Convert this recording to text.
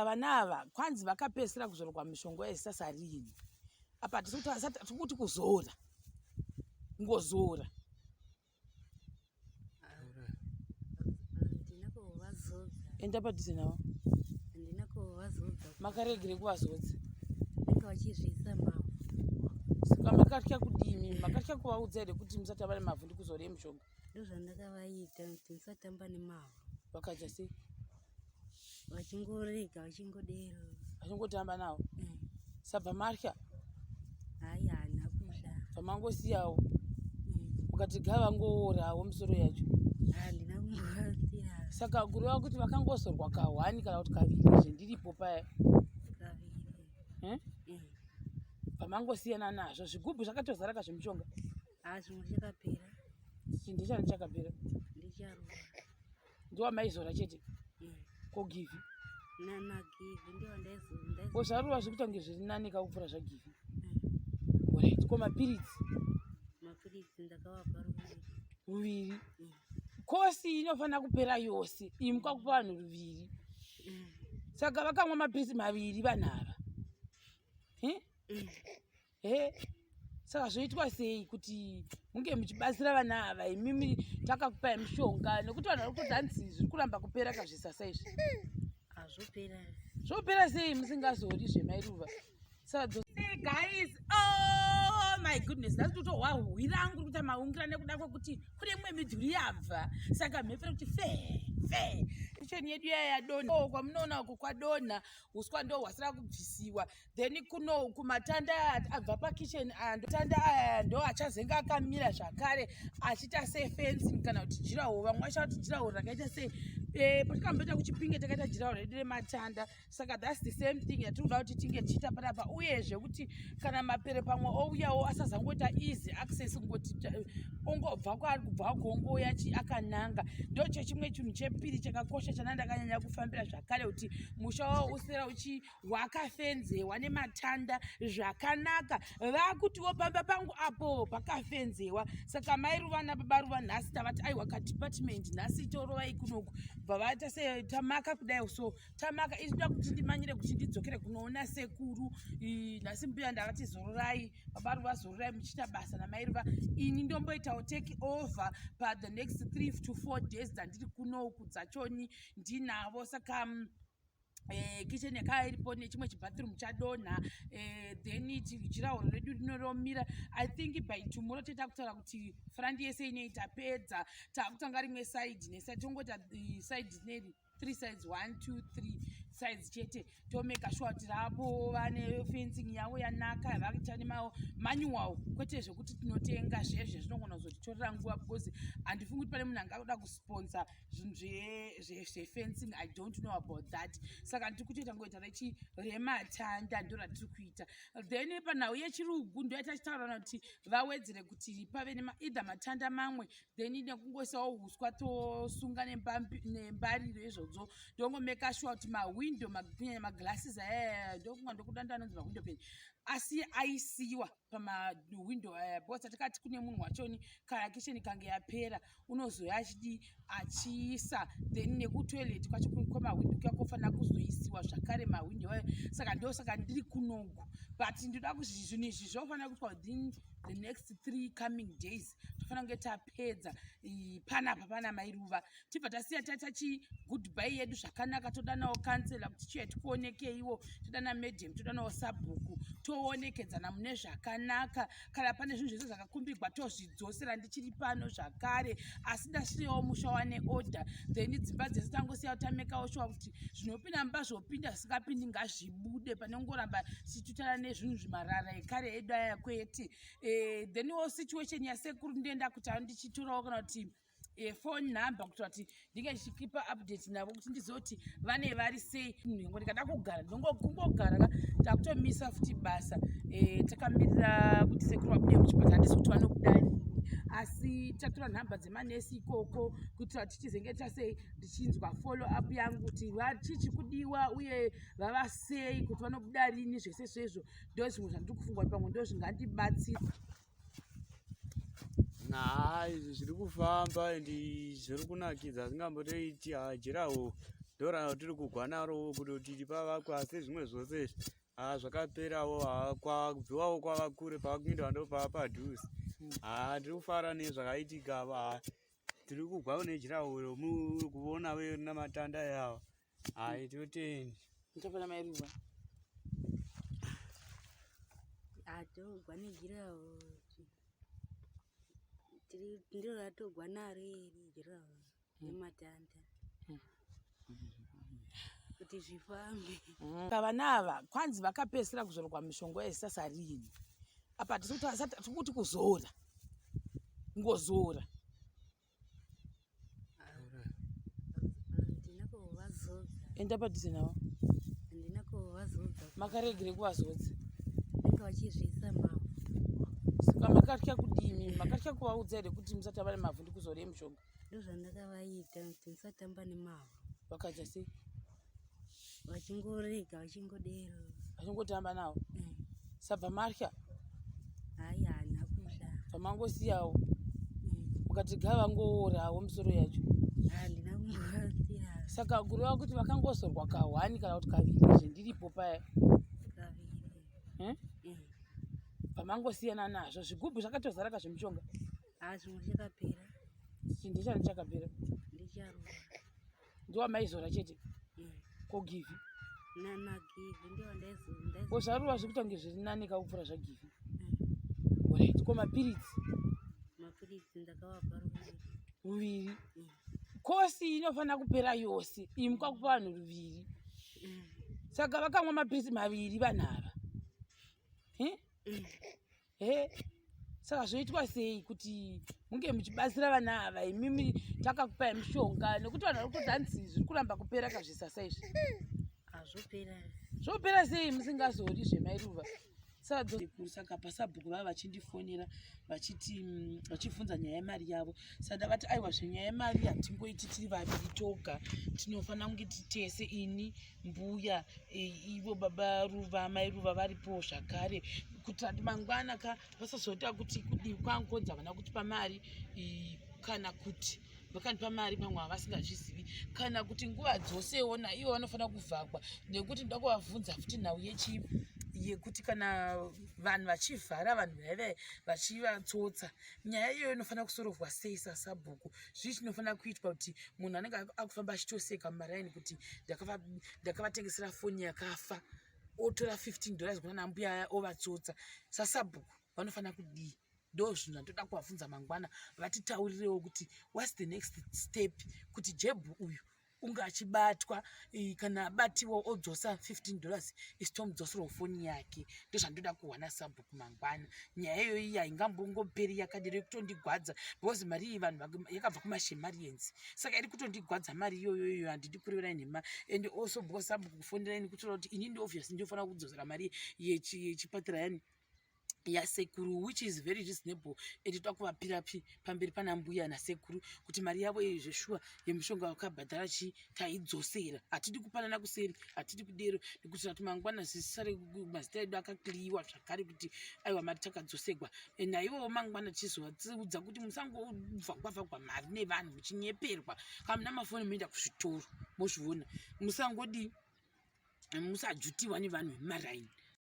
saka vanava kwanzi vakapesera kuzorwa mishonga yesasarini apa tikuti kuzora ngozora enda padhuze navo makaregere kuvazodza saka makatya kudini makatya kuvaudza here kuti musatamba nemavhu ndikuzore mishonga ndozvandakavaita kuti musatamba nemavhu vakaita sei vachingorega vachingodero vachingotamba navo sabva matya hai hana kuda bvamangosiyawo mukati gavangoworawo misoro yacho handina kumbovasiya saka kureva kuti vakangozorwa kahwani kana kuti kaviri zvendiripo paya pamangosiyana nazvo zvigubhu zvakatozaraka zvemishonga zvimwe chakapera ndichani chakapera ndicharuva ndiwamaizora chete kogivi nanagivi ndiwo zvaruva zvikuita kunge zviri nani kakupfuura zvagivi orit ko mapiritsi ndakavapa ruviri kosi inofanira kupera yose imi kwakupa vanhu ruviri saka vakamwa mapiritsi maviri vanhava saka zvoitwa sei kuti munge muchibatsira vana ava imimi takakupai mishonga nekuti vanhu vari kutodzanzi zviri kuramba kupera kazvisasa izvi zvopera sei musingazori zvemairuva saka guys oh my goodness ndatotohwahwira nguri kuita maungira nekuda kwekuti kune mumwe midhuri yabva saka mhefere kuti fe kicheni yedu yaya yadonha kwamunoona uku kwadonha uswa ndo hwasira kubvisiwa then kuno kumatanda abva pakicheni matanda aya ndo achazenga akamira zvakare achiita sefencing kana kuti jiraho vamwe vachati jiraho rakaita sei patikamboita kuchipinge takaita jiraho redu rematanda saka thats the same thing yatinoda kuti tinge tichiita panapa uyezve kuti kana mapere pamwe ouyawo asazangoita easy access ngoti ongobva kwaari kubva agongoya akananga ndocho chimwe chinhu chepiri chakakosha chanandakanyanya kufambira zvakare kuti musha wavo usera wakafenzewa nematanda zvakanaka vakutiwo pamba pangu apo pakafenzewa saka mai ruva nababa ruva nhasi tavati aiwa kadepartment nhasi torovai kunoku bva vaita se tamaka kudai so tamaka ichida kuti ndimanyire kuti ndidzokere kunoona sekuru nhasi mbuya ndavati zororai baba ruva zororai muchiita basa namai ruva ini ndomboitawo take over pathe next 3 to 4 days dzandiri kunoku dzachoni ndinavo saka kicheni yakaya iripo nechimwe chibathroom chadonha then jiraho redu rinoromira I think by tomorrow titakutaura kuti front yese inei tapedza takutanga rimwe side neside tongota side dzineri 3 sides 1 2 3 sides chete tomeka sure kuti rapo vane fencing yavo yanaka vakuita nemanual kwete zvekuti tinotenga zvezve zvinogona kuzotitorera nguva because handifungi kuti pane munhu angakuda kusponsor zvinhu zvefencing I don't know about that saka ndiri kutoita ngoita rematanda ndo ratiri kuita then panhau yechirugu ndo yatachitaurana kuti vawedzere kuti pave either matanda mamwe then nekungoisawo huswa tosunga nembariro izvodzo ndongomeka sure kuti mawindo kunyanya maglasses aya ndokunga ndokudanda anonzi mawindo pen asi aisiwa pamawindo aya because takati kune munhu wachoni kana kicheni kange yapera unozoya achiisa then nekutoilet kwacho kwamawindo kwakofanira kuzoisiwa zvakare mawindo aya saka ndosaka ndiri kunoku but ndoda kuti zvinhu izvi zvofanira kuitwa within the next 3 coming days tofanira kunge tapedza panapa pana mairuva tibva tasiya taita goodbye yedu zvakanaka todanawo kansela kuti chiya tikuonekeiwo todana madam todanawo sabhuku toonekedzana mune zvakanaka kana pane zvinhu zvese zvakakumbirwa tozvidzosera ndichiri pano zvakare asi ndasviriwo musha wane order then dzimba dzese tangosiya tamekawo shuwa kuti zvinopinda mba zvopinda zvisingapindi ngazvibude pane kungoramba tichitaura nezvinhu zvimarara ekare edu aya kwete theniwo situation yasekuru ndienda kuti ndichitorawo kana kuti phone number kuitira kuti ndinge ndichikipa update navo kuti ndizoti vane vari sei nhengo ndikada kugara ndongogara ka takutomisa futi basa takamirira kuti sekuru vabude muchipatara ndisi kuti vanokudani asi tatora nhamba dzemanesi ikoko kuitira kuti tichizenge tasei ndichinzwa follow up yangu kuti vachichi kudiwa uye vava sei kuti vanobuda rini zvese zvezvo ndo zvimwe zvandiri kufungwa pamwe ndo zvingandibatsira izvi zviri kufamba andi zviri kunakidza asingambotoiti jeraho ndorana tiri kugwa naro kuti tiri pavakwa asi zvimwe zvose izvi zvakaperawo kubviwawo kwava kure pavakuindawa ndo pava padhuze. Tiri kufara nezvakaitika ava, tiri kugwa nejirahoro kuona we namatanda yavo. Totendi Ndapana mai Ruva. Togwa nejirahoro ndiro ratogwa naro iri jirahoro nematanda kuti zvifambe. Vana ava kwanzi vakapedzisira kuzorwa mishonga yesisasarini. Apa tiri kuti kuzora ngozora. Enda padhuze navo. Handina kuvazodza. Makaregere kuvazodza. Vanenge vachizviisa mavhu. Saka makatya kudini? Makatya kuvaudza here kuti musatamba nemavhu ndikuzore mishonga? Ndozvandakavaita kuti musatamba nemavhu. Vakaita sei? Vachingorega vachingodero. Vachingotamba navo. Sabva matya? Hayi haana kutya. Pamangosiyawo. Mukati gavangoorawo misoro yacho. Handina kumbovatira. Saka kureva kuti vakangozorwa ka1 kana kuti kaviri zvendiripo paya. Kaviri. Pamangosiyana nazvo zvigubhu zvakatozara kazvemishonga. Zvimwe chakapera. Ndechani chakapera? Ndecharuva. Ndowamaizora chete? Kogivi? nagivi ndiwo ndaizora. Kozvaruva zviri kuita kunge zviri nani kakupfuura zvagivi. Right. Ko mapiritsi? Mapiritsi ndakavapa ruviri. Kosi inofanira kupera yose. Imi kwakupa vanhu ruviri. Saka vakamwa mapiritsi maviri vanhu ava. Saka zvoitwa sei kuti munge muchibatsira vana ava? Imimi takakupai mishonga nekuti vanhu vari kutodhanisi zviri kuramba kupera kazvisasa izvi. Zvopera. Zvopera sei musingazori zvemai Ruva? Saka pasabhuku vava vachindifonera vachibvunza nyaya yemari yavo. Saka vati aiwa zvenyaya yemari hatingoiti tiri vaviri toga, tinofanira kunge titese, ini, mbuya, ivo baba Ruva, mai Ruva varipo zvakare, kuitira kuti mangwana vasazoita kuti kudivi kwangodza havana kutipa mari kana kuti vakandipa mari pamwe havasingazvizivi, kana kuti nguva dzosewo naivo vanofanira kuvhagwa, nekuti ndakuvabvunza futi nhau yekuti kana vanhu vachivhara vanhu vaive vachivatsotsa, nyaya iyoyo inofanira kusorovhwa sei sasabhuku? Zvii zvinofanira kuitwa kuti munhu anenge akufamba achitoseka mumaraini kuti ndakavatengesera foni yakafa otora $15 kuna nambuya ovatsotsa, sasabhuku vanofanira kudii? Ndo zvinhu zvandoda kuvabvunza mangwana, vatitaurirewo kuti what's the next step kuti jebhu uyu unge achibatwa, kana abatiwa odzosa $15 isi tomudzoserawo foni yake. Ndo zvandoda kuwana sabhuku mangwana. Nyaya iyoyi haingambongoperi yakadiro kutondigwadza, because mari iyi vanhu yakabva kumashemarienzi, saka iri kutondigwadza mari iyoyoyo, handidi kurevera nhema. And also because sabhuku kufoneraini kutora kuti inini obviously ndinofanira kudzosera mari yechipatara yani yasekuru, which is very reasonable. Toda kuvapirapi pamberi panambuya nasekuru kuti mari yavo yezveshuwa yemishonga wakabhadhara taidzosera. Hatidi kupanana kuseri, hatidi kudero, nekuti kuti mangwana zvisare mazita edu akakliyiwa zvakare kuti aiwa mari takadzosegwa. Naivowo mangwana chizovatsiudza kuti musangovhagwavhagwa mari nevanhu muchinyeperwa. Kana muna mafoni muenda kuzvitoro mozviona, musangodi musajutiwa nevanhu vemaraini.